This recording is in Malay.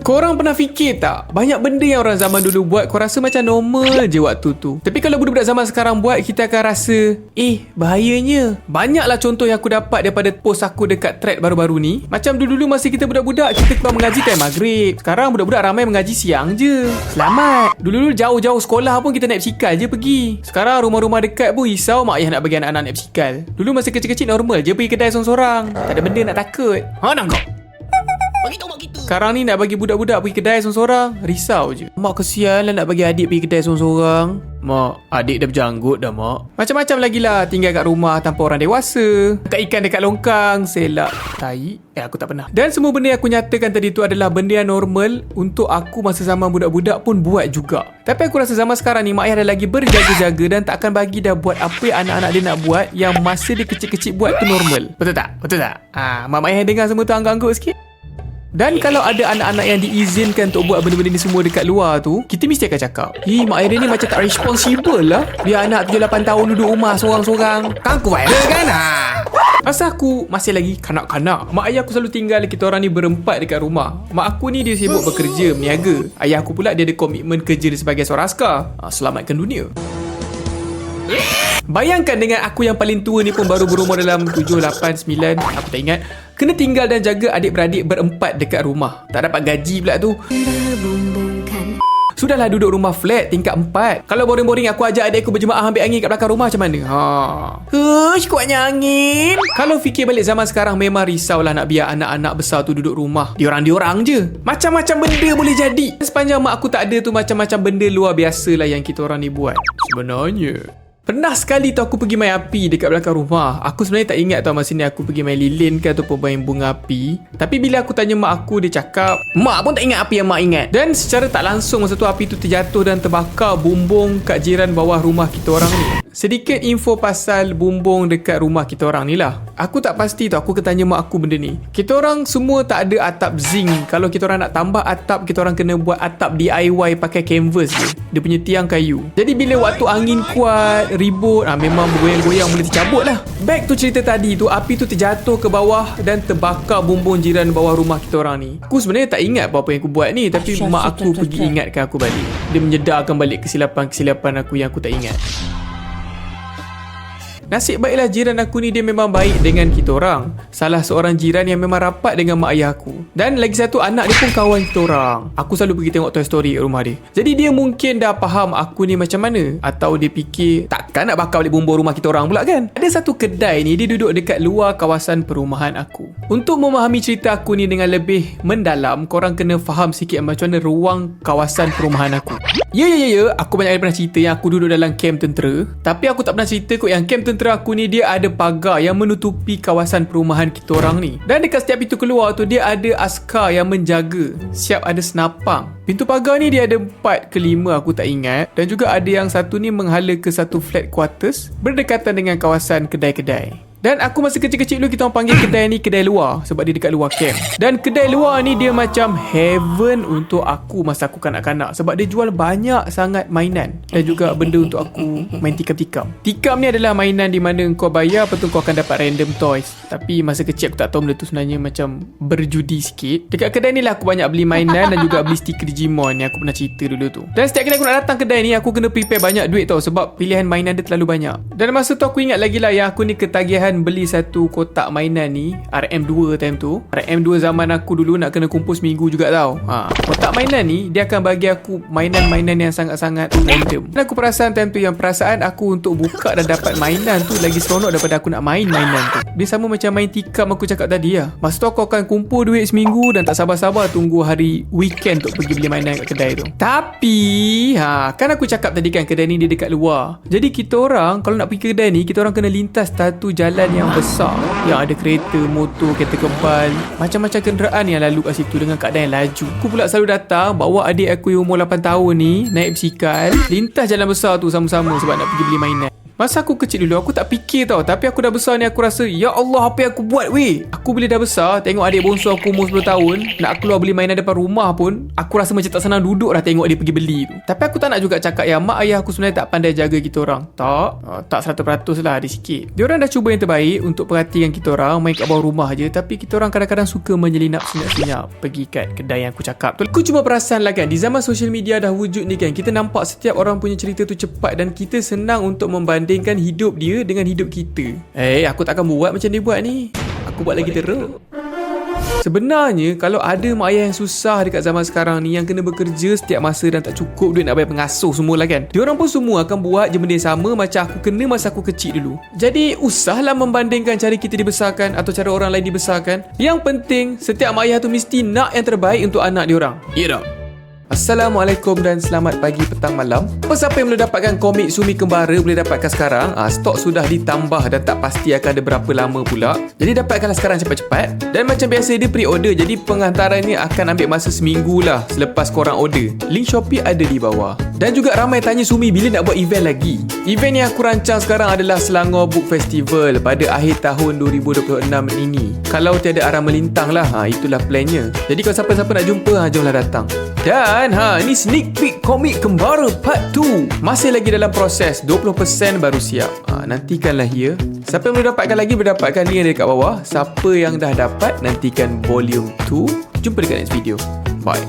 Korang pernah fikir tak? Banyak benda yang orang zaman dulu buat kau rasa macam normal je waktu tu. Tapi kalau budak-budak zaman sekarang buat, kita akan rasa bahayanya. Banyaklah contoh yang aku dapat daripada post aku dekat thread baru-baru ni. Macam dulu-dulu masa kita budak-budak, kita keluar mengaji time maghrib. Sekarang budak-budak ramai mengaji siang je. Selamat. Dulu-dulu jauh-jauh sekolah pun kita naik basikal je pergi. Sekarang rumah-rumah dekat pun risau mak ayah nak bagi anak-anak naik basikal. Dulu masa kecil-kecil normal je pergi kedai sorang-sorang. Tak ada benda nak takut. Nak kau? Sekarang ni nak bagi budak-budak pergi kedai sorang-sorang, risau je. Mak kesian lah nak bagi adik pergi kedai sorang-sorang. Mak, adik dah berjanggut dah mak. Macam-macam lagi lah tinggal kat rumah tanpa orang dewasa. Angkat ikan dekat longkang, selak tai. Aku tak pernah. Dan semua benda yang aku nyatakan tadi tu adalah benda yang normal untuk aku masa zaman budak-budak pun buat juga. Tapi aku rasa zaman sekarang ni mak ayah dah lagi berjaga-jaga dan tak akan bagi dah buat apa yang anak-anak dia nak buat yang masa dia kecil-kecil buat tu normal. Betul tak? Betul tak? Mak ayah dengar semua tu angguk-angguk sikit. Dan kalau ada anak-anak yang diizinkan untuk buat benda-benda ni semua dekat luar tu, kita mesti akan cakap, mak ayah dia ni macam tak responsible lah. Dia anak 7-8 tahun duduk rumah sorang-sorang. Kan aku viral kan? Masa aku masih lagi kanak-kanak, mak ayah aku selalu tinggal kita orang ni berempat dekat rumah. Mak aku ni dia sibuk bekerja, berniaga. Ayah aku pula dia ada komitmen kerja dia sebagai seorang askar. Selamatkan dunia. Bayangkan dengan aku yang paling tua ni pun baru berumur dalam 7, 8, 9, aku tak ingat, kena tinggal dan jaga adik-beradik berempat dekat rumah. Tak dapat gaji pula tu. Sudahlah duduk rumah flat tingkat 4. Kalau boring-boring aku ajak adik aku berjemaah ambil angin kat belakang rumah macam mana? Hush, kuatnya angin. Kalau fikir balik zaman sekarang memang risaulah nak biar anak-anak besar tu duduk rumah. Diorang-diorang je. Macam-macam benda boleh jadi. Sepanjang mak aku tak ada tu, macam-macam benda luar biasa lah yang kita orang ni buat. Sebenarnya pernah sekali tu aku pergi main api dekat belakang rumah. Aku sebenarnya tak ingat tau masa ni aku pergi main lilin ke ataupun main bunga api. Tapi bila aku tanya mak aku, dia cakap mak pun tak ingat apa yang mak ingat. Dan secara tak langsung masa tu api tu terjatuh dan terbakar bumbung kat jiran bawah rumah kita orang ni. Sedikit info pasal bumbung dekat rumah kita orang ni lah. Aku tak pasti tau, aku kena tanya mak aku benda ni. Kita orang semua tak ada atap zinc. Kalau kita orang nak tambah atap, kita orang kena buat atap DIY pakai canvas je. Dia punya tiang kayu. Jadi bila waktu angin kuat, ribut, memang bergoyang-goyang, boleh tercabut lah. Back tu cerita tadi tu, api tu terjatuh ke bawah dan terbakar bumbung jiran bawah rumah kita orang ni. Aku sebenarnya tak ingat apa-apa yang aku buat ni, tapi mak aku pergi ingatkan aku balik. Dia menyedarkan balik kesilapan-kesilapan aku yang aku tak ingat. Nasib baiklah jiran aku ni dia memang baik dengan kita orang. Salah seorang jiran yang memang rapat dengan mak ayah aku. Dan lagi satu anak dia pun kawan kita orang. Aku selalu pergi tengok Toy Story kat rumah dia. Jadi dia mungkin dah faham aku ni macam mana. Atau dia fikir takkan nak bakar balik bumbung rumah kita orang pula kan. Ada satu kedai ni dia duduk dekat luar kawasan perumahan aku. Untuk memahami cerita aku ni dengan lebih mendalam, korang kena faham sikit macam mana ruang kawasan perumahan aku. Ya, aku banyak kali pernah cerita yang aku duduk dalam kem tentera. Tapi aku tak pernah cerita kot yang kem tentera aku ni dia ada pagar yang menutupi kawasan perumahan kita orang ni. Dan dekat setiap pintu keluar tu dia ada askar yang menjaga. Siap ada senapang. Pintu pagar ni dia ada 4 ke 5 aku tak ingat. Dan juga ada yang satu ni menghala ke satu flat quarters berdekatan dengan kawasan kedai-kedai. Dan aku masa kecil-kecil dulu kita orang panggil kedai ni kedai luar sebab dia dekat luar camp. Dan kedai luar ni dia macam heaven untuk aku masa aku kanak-kanak sebab dia jual banyak sangat mainan dan juga benda untuk aku main tikam-tikam. Tikam ni adalah mainan di mana kau bayar lepas tu kau akan dapat random toys. Tapi masa kecil aku tak tahu benda tu sebenarnya macam berjudi sikit. Dekat kedai ni lah aku banyak beli mainan dan juga beli stiker Digimon yang aku pernah cerita dulu tu. Dan setiap kali aku nak datang kedai ni aku kena prepare banyak duit tau sebab pilihan mainan dia terlalu banyak. Dan masa tu aku ingat lagi lah yang aku ni ketagihan beli satu kotak mainan ni RM2 time tu. RM2 zaman aku dulu nak kena kumpul seminggu juga tau. Kotak mainan ni dia akan bagi aku mainan-mainan yang sangat-sangat random. Dan aku perasan time tu yang perasaan aku untuk buka dan dapat mainan tu lagi seronok daripada aku nak main mainan tu. Dia sama macam main tikam aku cakap tadi lah. Masa tu aku akan kumpul duit seminggu dan tak sabar-sabar tunggu hari weekend untuk pergi beli mainan kat kedai tu. Tapi kan aku cakap tadi kan kedai ni dia dekat luar. Jadi kita orang kalau nak pergi kedai ni kita orang kena lintas satu jalan yang besar yang ada kereta, motor, kereta kebal, macam-macam kenderaan yang lalu kat situ dengan keadaan yang laju. Aku pula selalu datang bawa adik aku yang umur 8 tahun ni naik basikal lintas jalan besar tu sama-sama sebab nak pergi beli mainan. Masa aku kecil dulu, aku tak fikir tau. Tapi aku dah besar ni, aku rasa, ya Allah, apa yang aku buat weh? Aku bila dah besar, tengok adik bongsu aku umur 10 tahun nak keluar beli mainan depan rumah pun, aku rasa macam tak senang duduk dah tengok dia pergi beli tu. Tapi aku tak nak juga cakap yang mak ayah aku sebenarnya tak pandai jaga kita orang. Tak 100% lah, ada sikit. Diorang dah cuba yang terbaik untuk perhatikan kita orang, main kat bawah rumah je. Tapi kita orang kadang-kadang suka menyelinap senyap-senyap pergi kat kedai yang aku cakap tu. Aku cuma perasan lah kan, di zaman social media dah wujud ni kan, kita nampak setiap orang punya cerita tu cepat dan kita senang untuk membandingkan hidup dia dengan hidup kita. Aku takkan buat macam dia buat ni. Aku buat lagi teruk. Sebenarnya kalau ada mak ayah yang susah dekat zaman sekarang ni, yang kena bekerja setiap masa dan tak cukup duit nak bayar pengasuh semua lah kan, diorang pun semua akan buat je benda yang sama macam aku kena masa aku kecil dulu. Jadi usahlah membandingkan cara kita dibesarkan atau cara orang lain dibesarkan. Yang penting setiap mak ayah tu mesti nak yang terbaik untuk anak diorang. Ya tak? Assalamualaikum dan selamat pagi, petang, malam. Siapa yang belum dapatkan komik Sumi Kembara boleh dapatkan sekarang. Stok sudah ditambah dan tak pasti akan ada berapa lama pula. Jadi dapatkanlah sekarang cepat-cepat. Dan macam biasa dia pre-order, jadi penghantarannya akan ambil masa seminggu lah selepas korang order. Link Shopee ada di bawah. Dan juga ramai tanya Sumi bila nak buat event lagi. Event yang aku rancang sekarang adalah Selangor Book Festival pada akhir tahun 2026 ini. Kalau tiada arah melintang lah, itulah plannya. Jadi kalau siapa-siapa nak jumpa, jomlah datang. Dan ini sneak peek komik Kembara Part 2. Masih lagi dalam proses, 20% baru siap. Nantikanlah ya. Siapa yang belum dapatkan lagi, berdapatkan link yang ada dekat bawah. Siapa yang dah dapat, nantikan volume 2. Jumpa dekat next video. Bye.